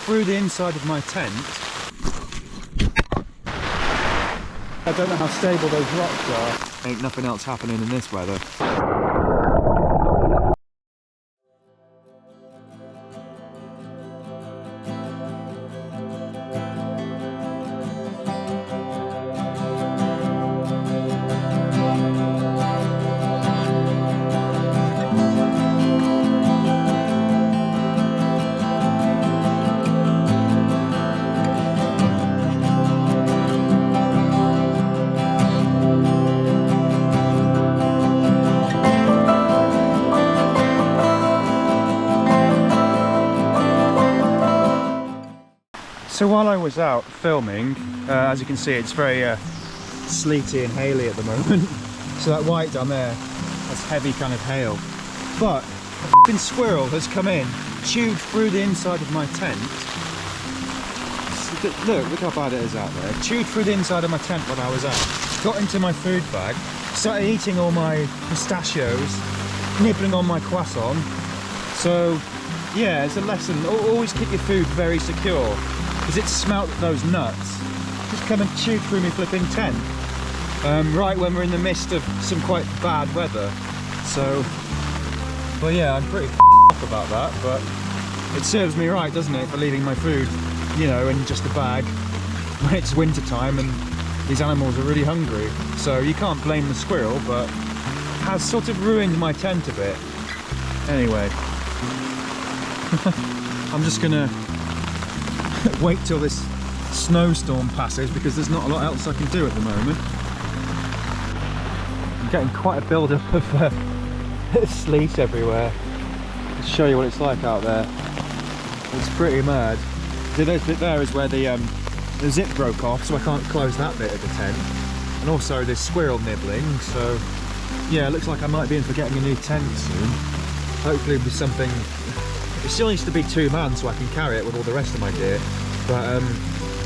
through the inside of my tent. I don't know how stable those rocks are. Ain't nothing else happening in this weather. So while I was out filming, as you can see, it's very sleety and haily at the moment. So that white down there, that's heavy kind of hail. But a f***ing squirrel has come in, chewed through the inside of my tent. Look how bad it is out there. Chewed through the inside of my tent when I was out. Got into my food bag, started eating all my pistachios, nibbling on my croissant. So yeah, it's a lesson. Always keep your food very secure. Because it smelt those nuts, just come and chewed through me flipping tent, right when we're in the midst of some quite bad weather. So, well yeah, I'm pretty off about that, but it serves me right, doesn't it, for leaving my food, you know, in just a bag when it's winter time and these animals are really hungry. So you can't blame the squirrel, but it has sort of ruined my tent a bit. Anyway, I'm just gonna wait till this snowstorm passes because there's not a lot else I can do at the moment. I'm getting quite a build-up of sleet everywhere. I'll show you what it's like out there. It's pretty mad. The bit there is where the zip broke off, so I can't close that bit of the tent. And also there's squirrel nibbling, so yeah, it looks like I might be in for getting a new tent soon. Hopefully it'll be something. It still needs to be 2-man so I can carry it with all the rest of my gear, but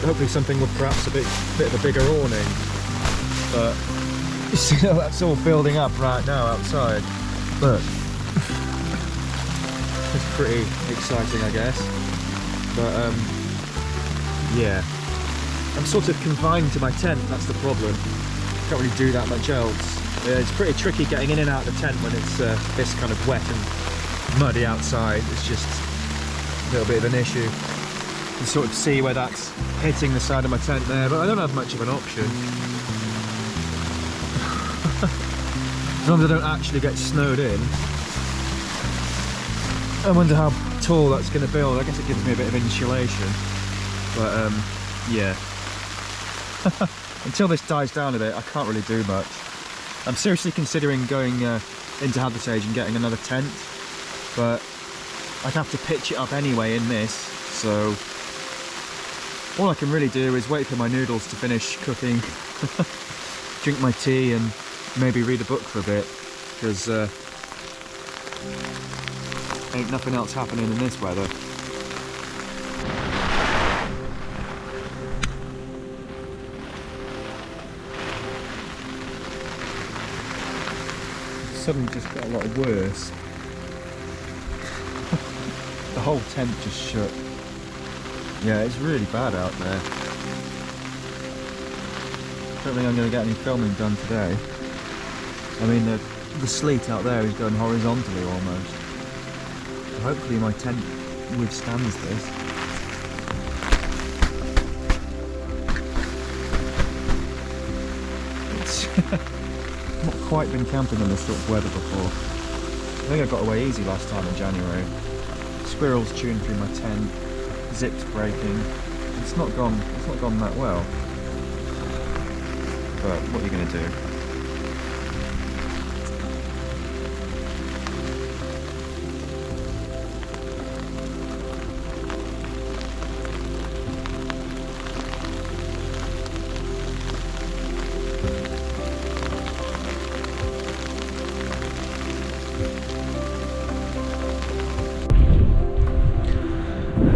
hopefully something with perhaps a bit of a bigger awning. But you see, that's all building up right now outside. Look, it's pretty exciting, I guess. But yeah, I'm sort of confined to my tent. That's the problem. Can't really do that much else. Yeah, it's pretty tricky getting in and out of the tent when it's this kind of wet and muddy outside. It's just a little bit of an issue. You can sort of see where that's hitting the side of my tent there, but I don't have much of an option. As long as I don't actually get snowed in. I wonder how tall that's going to build. I guess it gives me a bit of insulation, but yeah. Until this dies down a bit, I can't really do much. I'm seriously considering going into Gadewch and getting another tent, but I'd have to pitch it up anyway in this, so all I can really do is wait for my noodles to finish cooking, drink my tea and maybe read a book for a bit, because ain't nothing else happening in this weather. Suddenly just got a lot worse. The whole tent just shook. Yeah, it's really bad out there. Don't think I'm going to get any filming done today. I mean, the sleet out there is going horizontally almost. So hopefully my tent withstands this. It's not quite been camping in this sort of weather before. I think I got away easy last time in January. Squirrels chewing through my tent, zips breaking. It's not gone that well. But what are you going to do?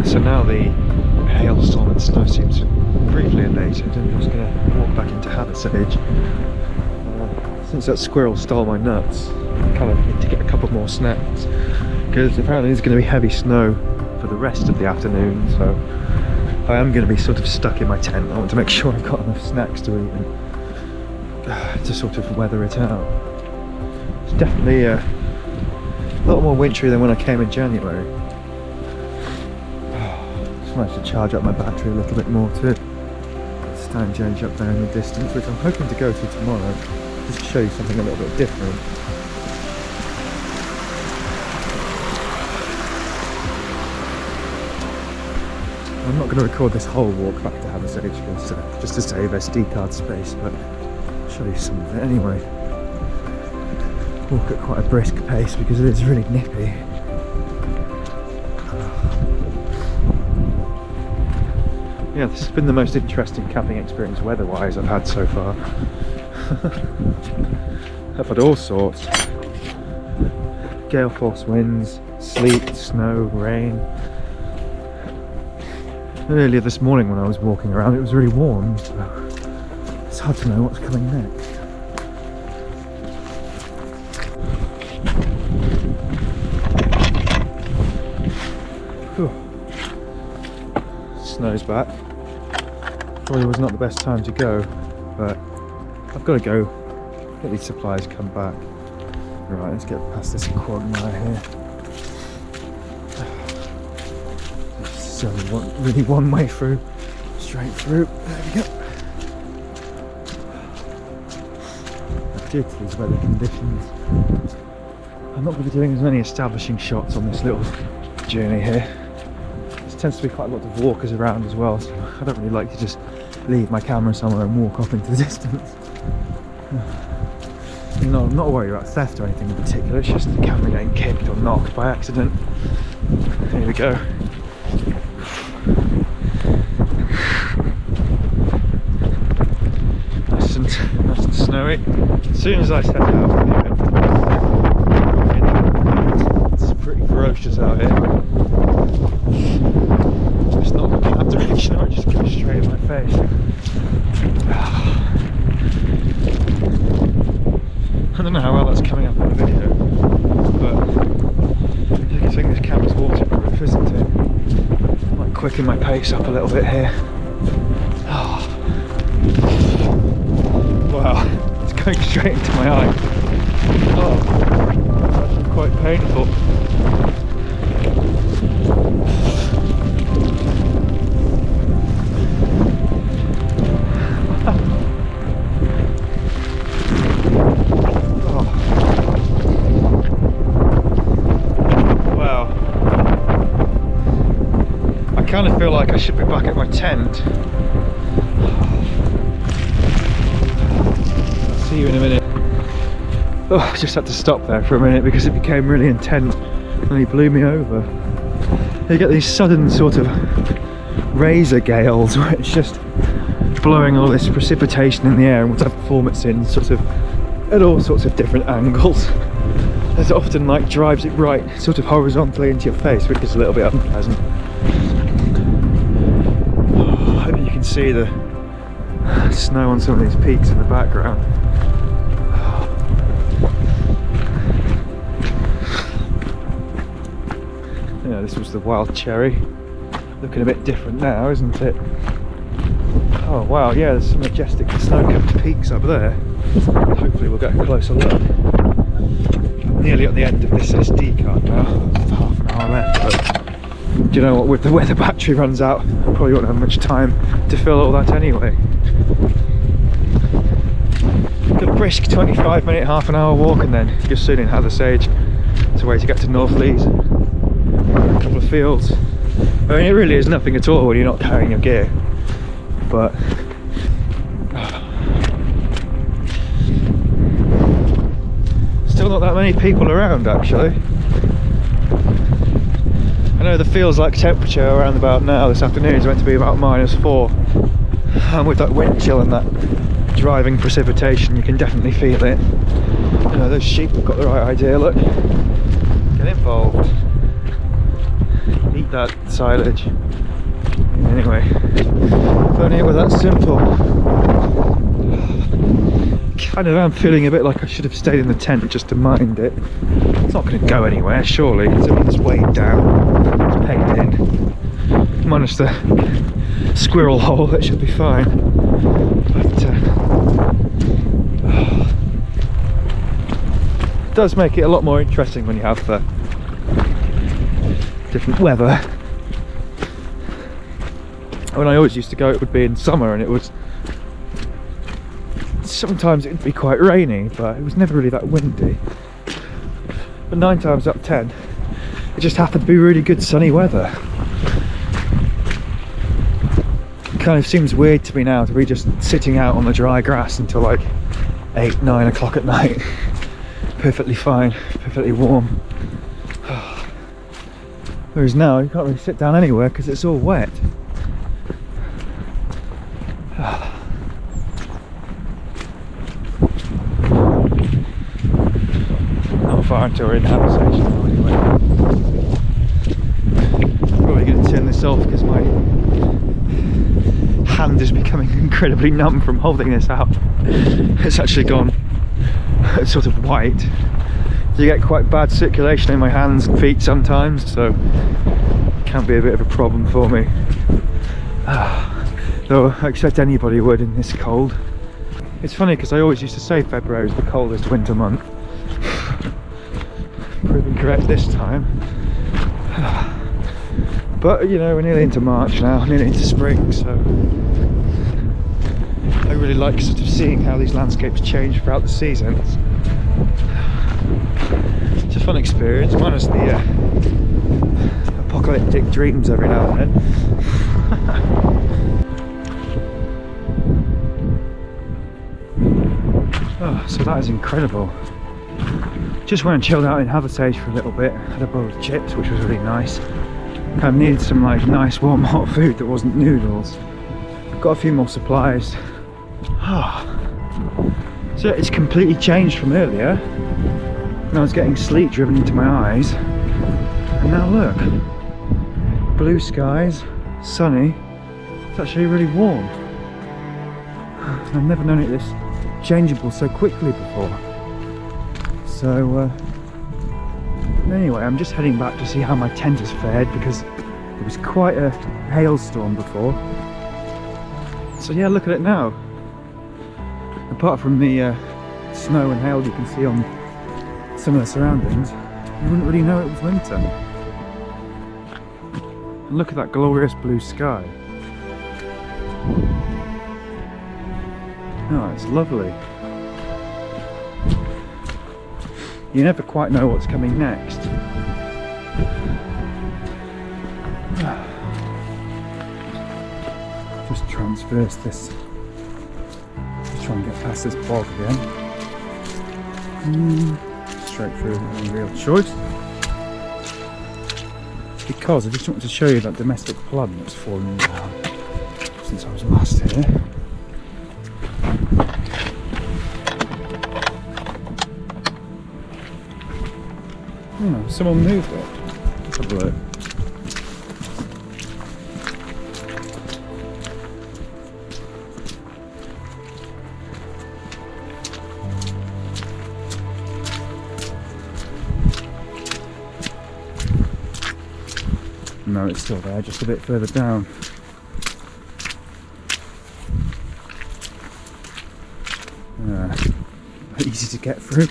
So now the hailstorm and snow seems briefly abated, and I'm just going to walk back into Gadewch Edge. Since that squirrel stole my nuts, I kind of need to get a couple more snaps, because apparently there's going to be heavy snow for the rest of the afternoon, so I am going to be sort of stuck in my tent. I want to make sure I've got enough snacks to eat and to sort of weather it out. It's definitely a lot more wintry than when I came in January. Just managed to charge up my battery a little bit more too. Stanage Edge up there in the distance, which I'm hoping to go to tomorrow, just to show you something a little bit different. I'm not going to record this whole walk back to Stanage Edge just to save SD card space, but I'll show you some of it anyway. Walk at quite a brisk pace because it is really nippy. Yeah, this has been the most interesting camping experience weather-wise I've had so far. I've had all sorts. Gale force winds, sleet, snow, rain. And earlier this morning when I was walking around it was really warm, so it's hard to know what's coming next. Whew. Snow's back. Probably was not the best time to go, but I've got to go. Get these supplies come back. Right, let's get past this quagmire here. It's only really one way through. Straight through. There we go. Due to these weather conditions, I'm not going to be doing as many establishing shots on this little journey here. There tends to be quite a lot of walkers around as well, so I don't really like to just leave my camera somewhere and walk off into the distance. No, I'm not worried about theft or anything in particular, it's just the camera getting kicked or knocked by accident. Here we go. Nice and snowy. As soon as I set out, it's pretty ferocious out here. Just not looking that direction, or it just goes straight in my face. I don't know how well that's coming up on the video, but you can think this camera's waterproof, isn't it? I might quicken my pace up a little bit here. Oh. Wow, it's going straight into my eye. Oh, that's actually quite painful. I kind of feel like I should be back at my tent. I'll see you in a minute. Oh, I just had to stop there for a minute because it became really intense and he blew me over. You get these sudden sort of razor gales where it's just blowing all this precipitation in the air, and once I form it's in sort of at all sorts of different angles. It often like drives it right sort of horizontally into your face, which is a little bit unpleasant. I hope you can see the snow on some of these peaks in the background. Yeah, this was the wild cherry. Looking a bit different now, isn't it? Oh wow, yeah, there's some majestic snow-capped peaks up there. Hopefully we'll get a closer look. I'm nearly at the end of this SD card now. Half an hour left, but do you know what, with the way the battery runs out, I probably won't have much time to fill all that anyway. Got a brisk 25-minute, half an hour walk, and then you're soon in Stanage. It's a way to get to North Lees. A couple of fields. I mean, it really is nothing at all when you're not carrying your gear, but still not that many people around actually. I know the feels like temperature around about now this afternoon is meant to be about -4, and with that wind chill and that driving precipitation you can definitely feel it. You know, those sheep have got the right idea, look. Get involved. Eat that silage. Anyway, if only it were that simple. I don't know, I'm feeling a bit like I should have stayed in the tent just to mind it. It's not going to go anywhere, surely. It's on this weighed down, it's pegged in. Minus the squirrel hole, that should be fine. But it does make it a lot more interesting when you have different weather. When I always used to go, it would be in summer, and it was sometimes it would be quite rainy, but it was never really that windy. But 9 times out of 10, it just happened to be really good sunny weather. It kind of seems weird to me now to be just sitting out on the dry grass until like 8, 9 o'clock at night. Perfectly fine, perfectly warm. Whereas now you can't really sit down anywhere because it's all wet. Not far until we're in habitation now anyway. Probably going to turn this off because my hand is becoming incredibly numb from holding this out. It's actually gone sort of white. You get quite bad circulation in my hands and feet sometimes, so it can be a bit of a problem for me. Though I expect anybody would in this cold. It's funny because I always used to say February is the coldest winter month. Proving correct this time. But you know, we're nearly into March now, nearly into spring, so I really like sort of seeing how these landscapes change throughout the seasons. It's a fun experience, minus the apocalyptic dreams every now and then. Oh, so that is incredible. Just went and chilled out in Havertage for a little bit, had a bowl of chips, which was really nice. Kind of needed some like nice warm hot food that wasn't noodles. Got a few more supplies. So it's completely changed from earlier. And I was getting sleet driven into my eyes, and now look, blue skies, sunny. It's actually really warm. I've never known it this changeable so quickly before. So anyway, I'm just heading back to see how my tent has fared, because it was quite a hailstorm before. So yeah, look at it now. Apart from the snow and hail you can see on some of the surroundings, you wouldn't really know it was winter. And look at that glorious blue sky. Oh, it's lovely. You never quite know what's coming next. Just transverse this. Just try and get past this bog again. Straight through, no real choice. Because I just wanted to show you that domestic plum that's fallen down since I was last here. Oh, someone moved it. Let's have a look. No, it's still there, just a bit further down. Easy to get through.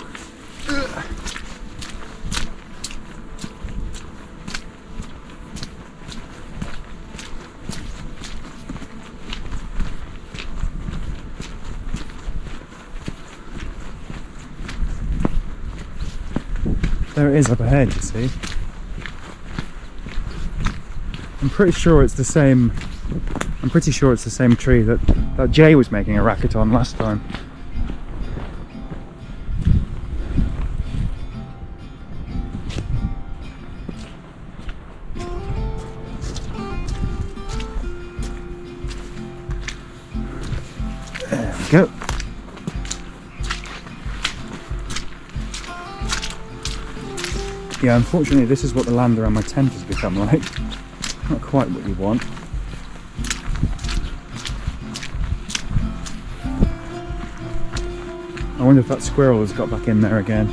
There it is up ahead, you see. I'm pretty sure it's the same tree that Jay was making a racket on last time. There we go. Yeah, unfortunately this is what the land around my tent has become like. Not quite what you want. I wonder if that squirrel has got back in there again.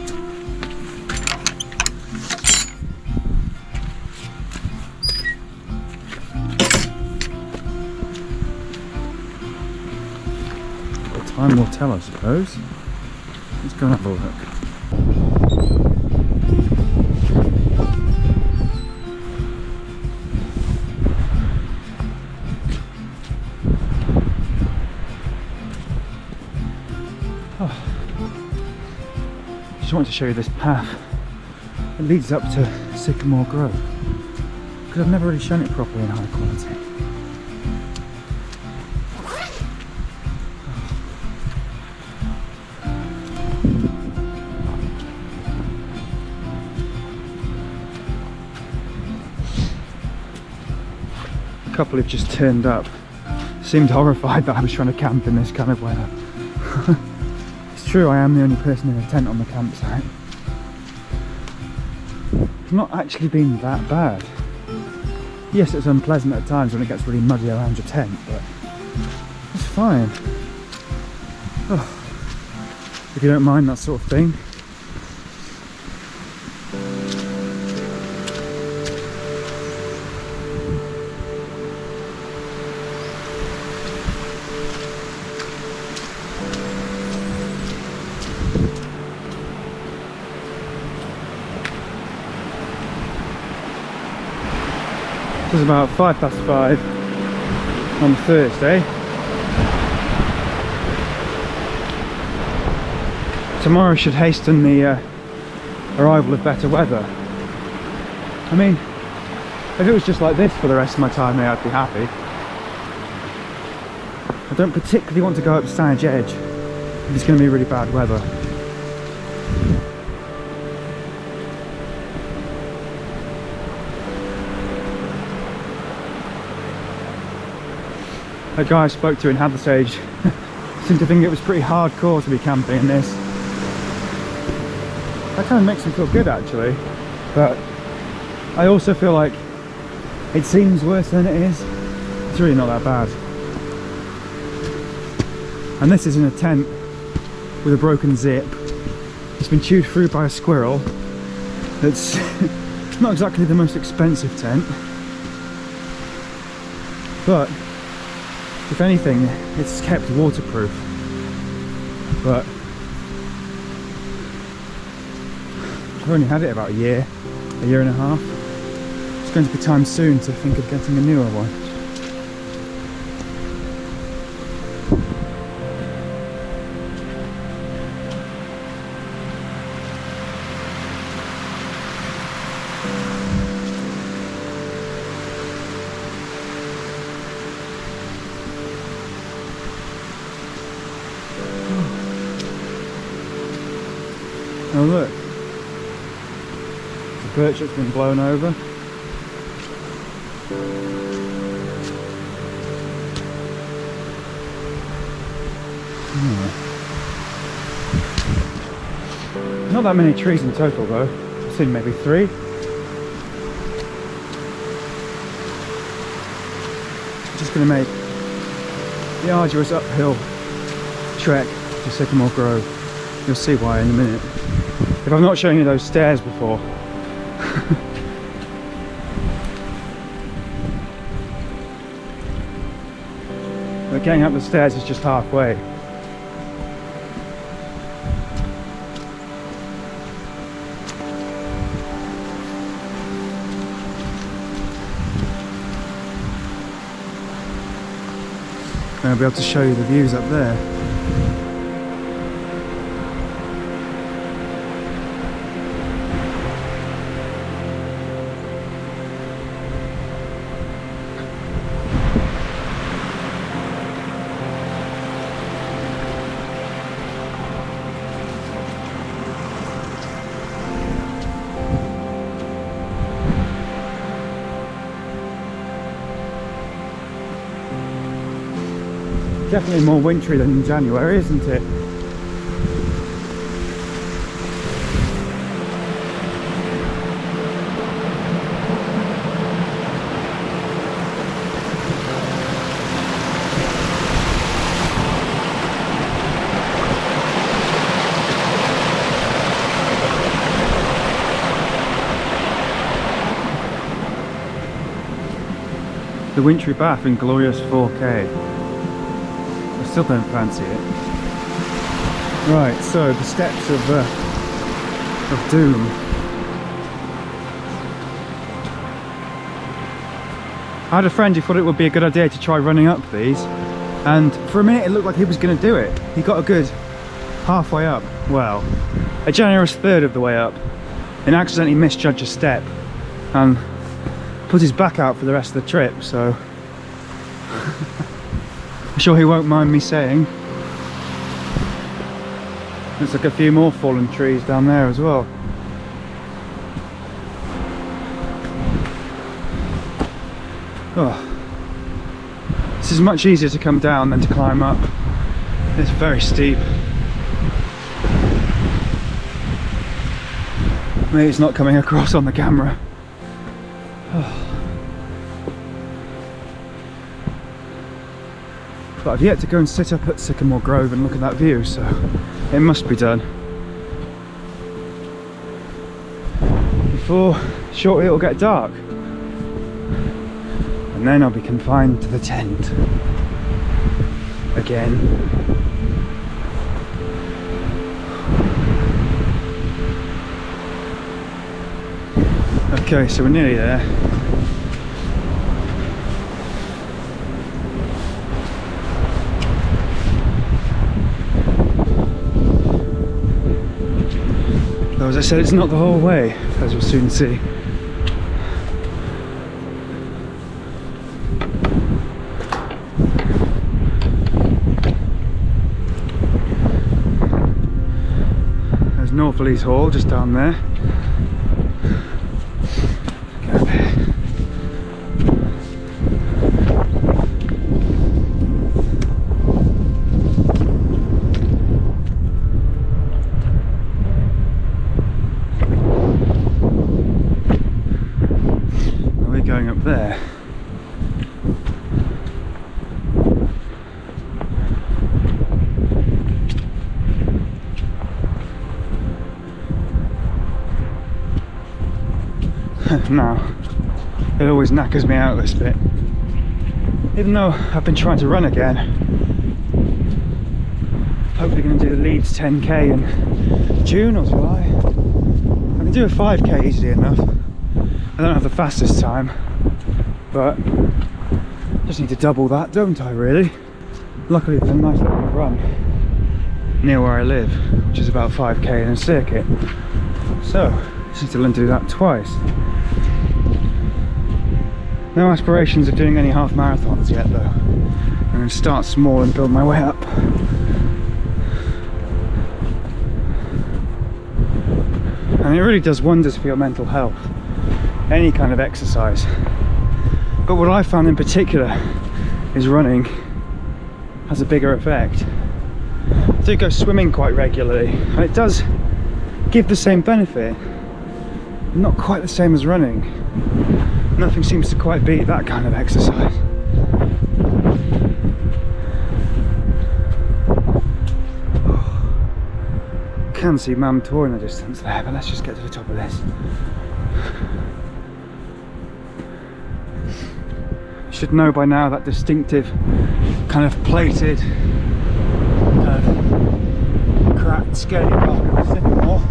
Well, time will tell, I suppose. Let's go and have a look. I just wanted to show you this path that leads up to Sycamore Grove, because I've never really shown it properly in high quality. A couple have just turned up, seemed horrified that I was trying to camp in this kind of weather. True, I am the only person in a tent on the campsite. It's not actually been that bad. Yes, it's unpleasant at times when it gets really muddy around your tent, but it's fine. Oh, if you don't mind that sort of thing. It was about 5:05 on Thursday. Tomorrow should hasten the arrival of better weather. I mean, if it was just like this for the rest of my time here, I'd be happy. I don't particularly want to go up Stanage Edge if it's going to be really bad weather. A guy I spoke to in Age seemed to think it was pretty hardcore to be camping in this. That kind of makes me feel good actually, but I also feel like it seems worse than it is. It's really not that bad. And this is in a tent with a broken zip. It's been chewed through by a squirrel. It's not exactly the most expensive tent, but if anything, it's kept waterproof. But I've only had it about a year and a half. It's going to be time soon to think of getting a newer one. Oh look, the birch that's been blown over. Not that many trees in total though, I've seen maybe 3. Just going to make the arduous uphill trek to Sycamore Grove. You'll see why in a minute. If I've not shown you those stairs before. But getting up the stairs is just halfway. I'll be able to show you the views up there. Definitely more wintry than in January, isn't it? the wintry bath in glorious 4K. I still don't fancy it. Right, so the steps of doom. I had a friend who thought it would be a good idea to try running up these, and for a minute it looked like he was going to do it. He got a good halfway up, well, a generous third of the way up, and accidentally misjudged a step and put his back out for the rest of the trip, so I'm sure he won't mind me saying. There's like a few more fallen trees down there as well. Oh. This is much easier to come down than to climb up. It's very steep. Maybe it's not coming across on the camera. Oh. But I've yet to go and sit up at Sycamore Grove and look at that view, so it must be done. Before shortly it'll get dark. And then I'll be confined to the tent. Again. Okay, so we're nearly there. Though as I said, it's not the whole way, as we'll soon see. There's Norfolese Hall just down there. Going up there. Now, it always knackers me out this bit. Even though I've been trying to run again. Hopefully going to do the Leeds 10k in June or July. I can do a 5k easily enough. I don't have the fastest time, but just need to double that, don't I really? Luckily it's a nice little run near where I live, which is about 5k in a circuit. So, just need to learn to do that twice. No aspirations of doing any half marathons yet though. I'm going to start small and build my way up. And it really does wonders for your mental health. Any kind of exercise. But what I found in particular is running has a bigger effect. I do go swimming quite regularly and it does give the same benefit, but not quite the same as running. Nothing seems to quite beat that kind of exercise. Can see Mam Tor in the distance there, but let's just get to the top of this. Should know by now that distinctive kind of plated, kind of cracked, scaly bark of a sycamore.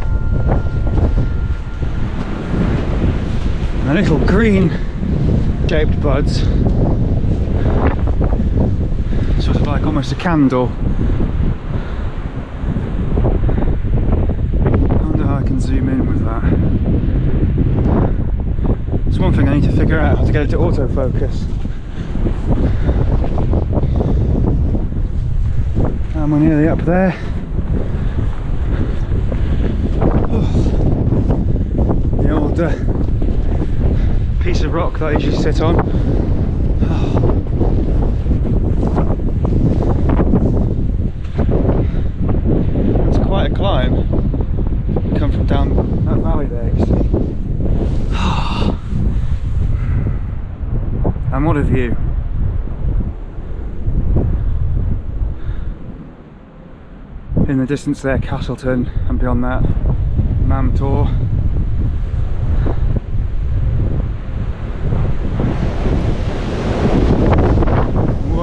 And the little green shaped buds, sort of like almost a candle. I wonder how I can zoom in with that. It's one thing I need to figure out, how to get it to autofocus. And we're nearly up there. Oh. The old piece of rock that I usually sit on. Oh. It's quite a climb. We come from down that valley there, you see. Oh. And what a view. In the distance there, Castleton, and beyond that, Mam Tor.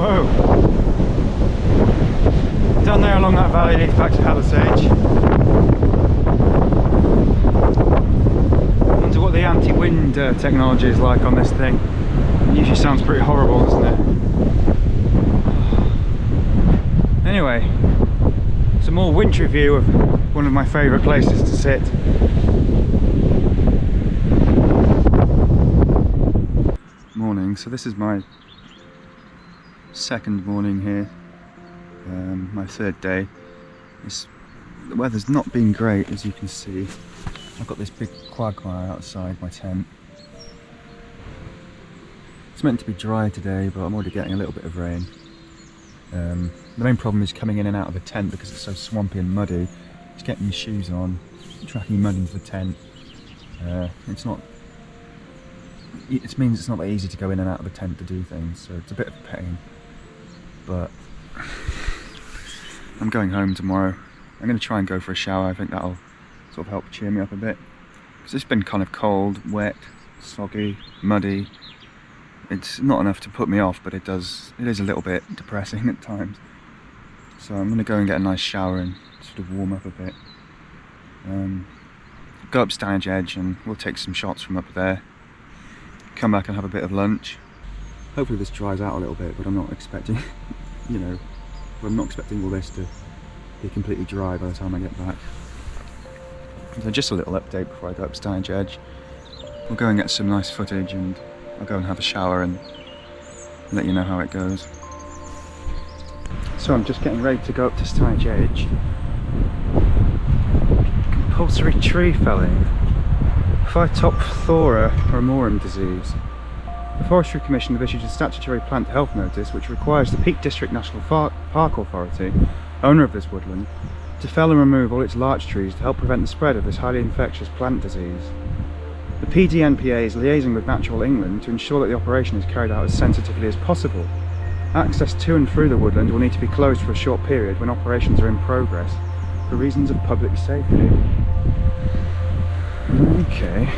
Whoa! Down there along that valley leads back to Gadewch. I wonder what the anti-wind technology is like on this thing. It usually sounds pretty horrible, doesn't it? Anyway, it's a more wintry view of one of my favourite places to sit. Morning, so this is my second morning here, my third day. The weather's not been great, as you can see. I've got this big quagmire outside my tent. It's meant to be dry today, but I'm already getting a little bit of rain. The main problem is coming in and out of the tent because it's so swampy and muddy. Just getting your shoes on, tracking mud into the tent. It means it's not that easy to go in and out of the tent to do things, so it's a bit of a pain. But I'm going home tomorrow. I'm going to try and go for a shower. I think that'll sort of help cheer me up a bit. Because it's been kind of cold, wet, soggy, muddy. It's not enough to put me off, but it is a little bit depressing at times. So I'm going to go and get a nice shower and sort of warm up a bit. Go up Stanage Edge and we'll take some shots from up there. Come back and have a bit of lunch. Hopefully this dries out a little bit, but I'm not expecting, I'm not expecting all this to be completely dry by the time I get back. So just a little update before I go up Stanage Edge. We'll go and get some nice footage and I'll go and have a shower and let you know how it goes. So I'm just getting ready to go up to Stanage Edge. Compulsory tree felling. Phytophthora ramorum disease. The Forestry Commission have issued a statutory plant health notice which requires the Peak District National Park Authority, owner of this woodland, to fell and remove all its larch trees to help prevent the spread of this highly infectious plant disease. The PDNPA is liaising with Natural England to ensure that the operation is carried out as sensitively as possible. Access to and through the woodland will need to be closed for a short period when operations are in progress for reasons of public safety. Okay.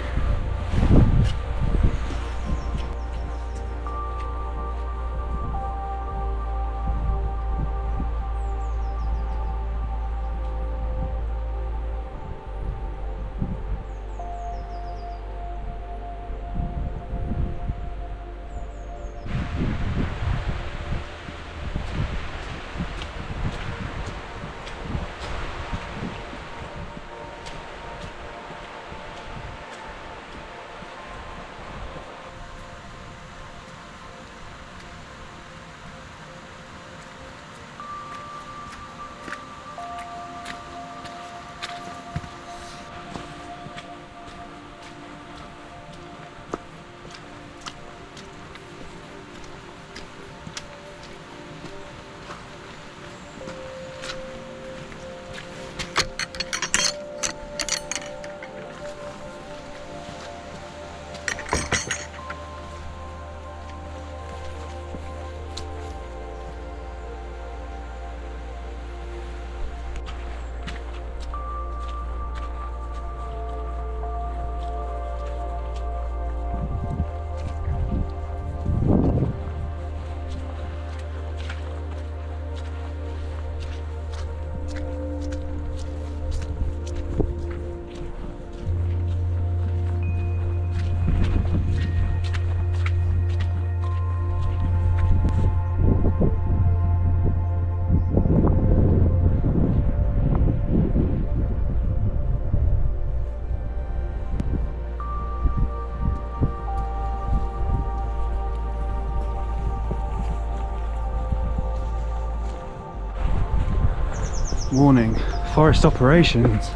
Warning, forest operations.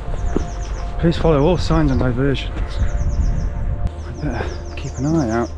Please follow all signs and diversions. I better keep an eye out.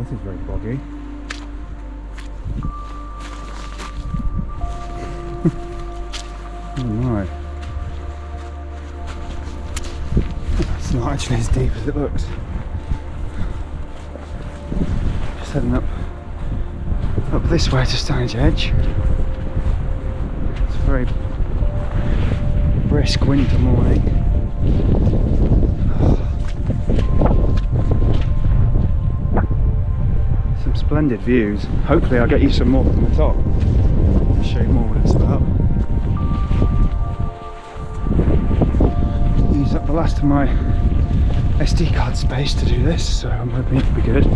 this is very boggy. Oh my. It's not actually as deep as it looks. Just heading up this way to Stanage Edge. It's a very brisk winter morning. Some splendid views. Hopefully I'll get you some more from the top. I'll show you more what it's about. Use up the last of my SD card space to do this, so I'm hoping it'll be good.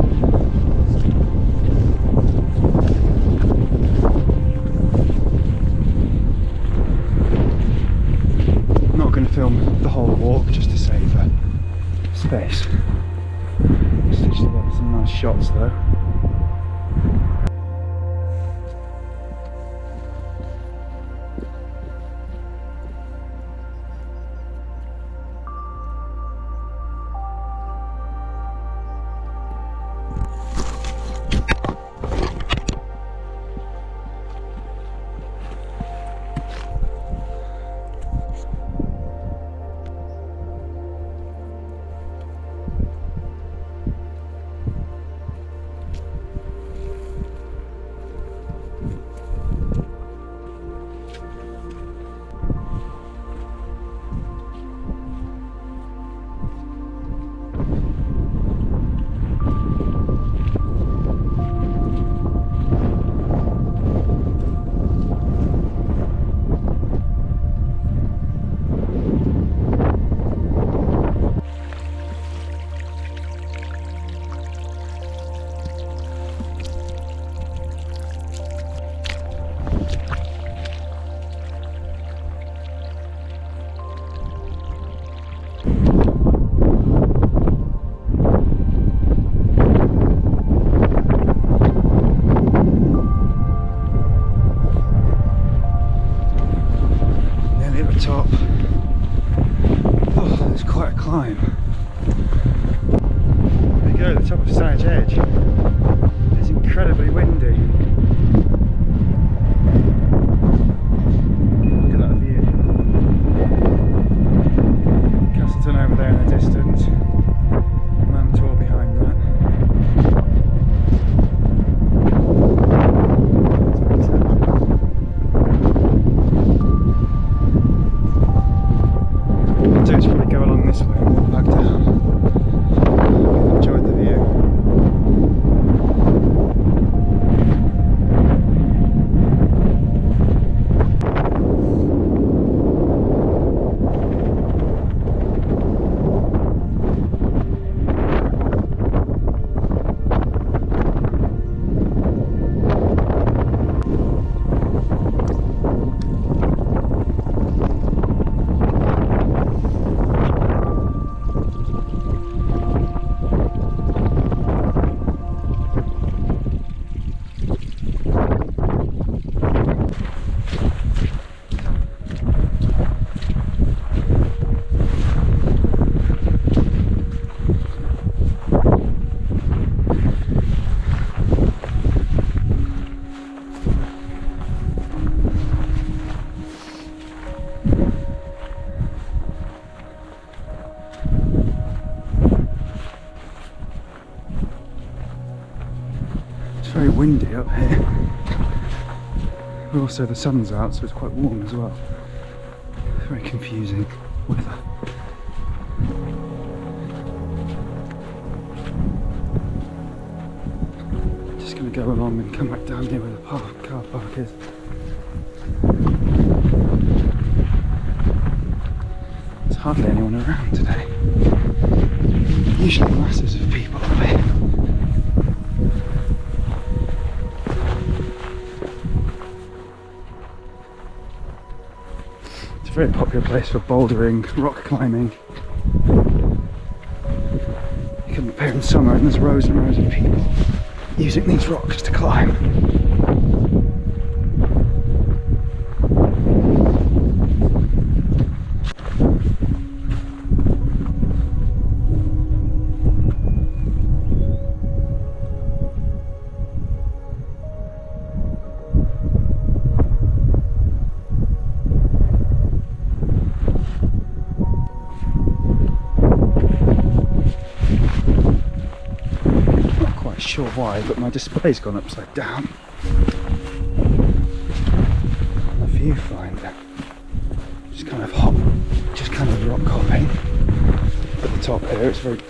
I'm not going to film the whole walk just to save space. Stitched together some nice shots though. Top of Stanage Edge. It's incredibly windy. Look at that view. Castleton over there in the distance. Mantor behind that. What I'll do is probably go along this way and walk back down. Enjoyed the view. It's very windy up here, but also the sun's out, so it's quite warm as well. Very confusing weather. Just going to go along and come back down here where the car park is. There's hardly anyone around today. Usually masses of people up here. It's a very popular place for bouldering, rock climbing. You come up here in summer and there's rows and rows of people using these rocks to climb. sure why, but my display's gone upside down. The viewfinder. Just kind of hot, just kind of rock hopping. At the top here, it's very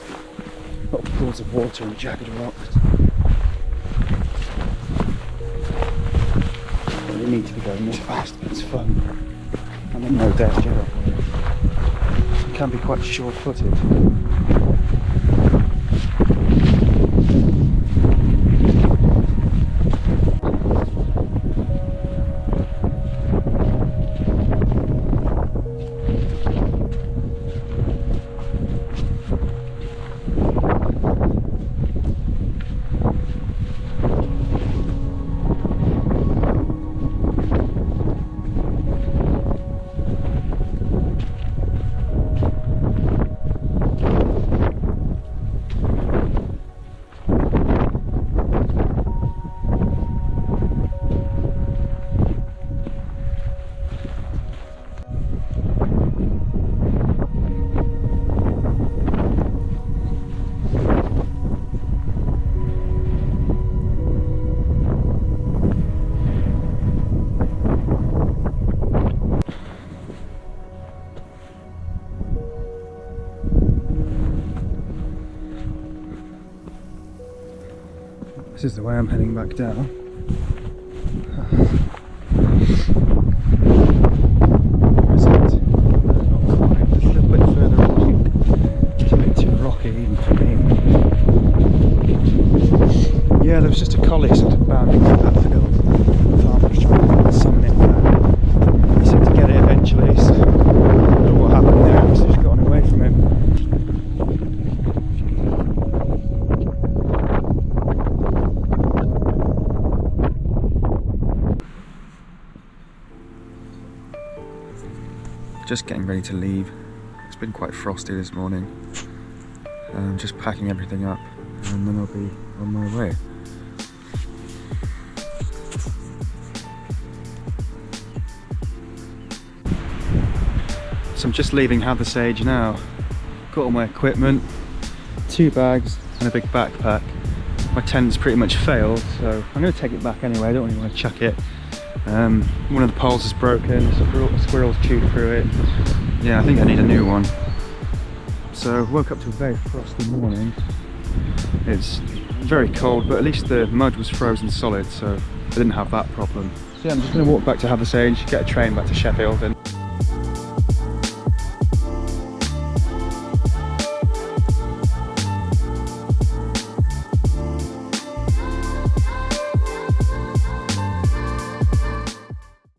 lot of pools of water and jagged rocks. I really need to be going this fast, but it's fun. I'm in no danger. It can be quite sure-footed. This is the way I'm heading back down. Where is it? Not quite. Just a little bit further along. It's a bit too rocky even for me. Yeah, there was just a collie sort of bounding through that field. The farmer was trying to summon it there. He seemed to get it eventually, so I don't know what happened there. He's just gotten away from him. Just getting ready to leave. It's been quite frosty this morning. Just packing everything up and then I'll be on my way. So I'm just leaving Gadewch Edge now. Got all my equipment, 2 bags and a big backpack. My tent's pretty much failed, so I'm going to take it back anyway. I don't really want to chuck it. One of the poles is broken, squirrels chewed through it. Yeah, I think I need a new one. So woke up to a very frosty morning. It's very cold, but at least the mud was frozen solid, so I didn't have that problem. So yeah, I'm just going to walk back to Gadewch Edge, get a train back to Sheffield and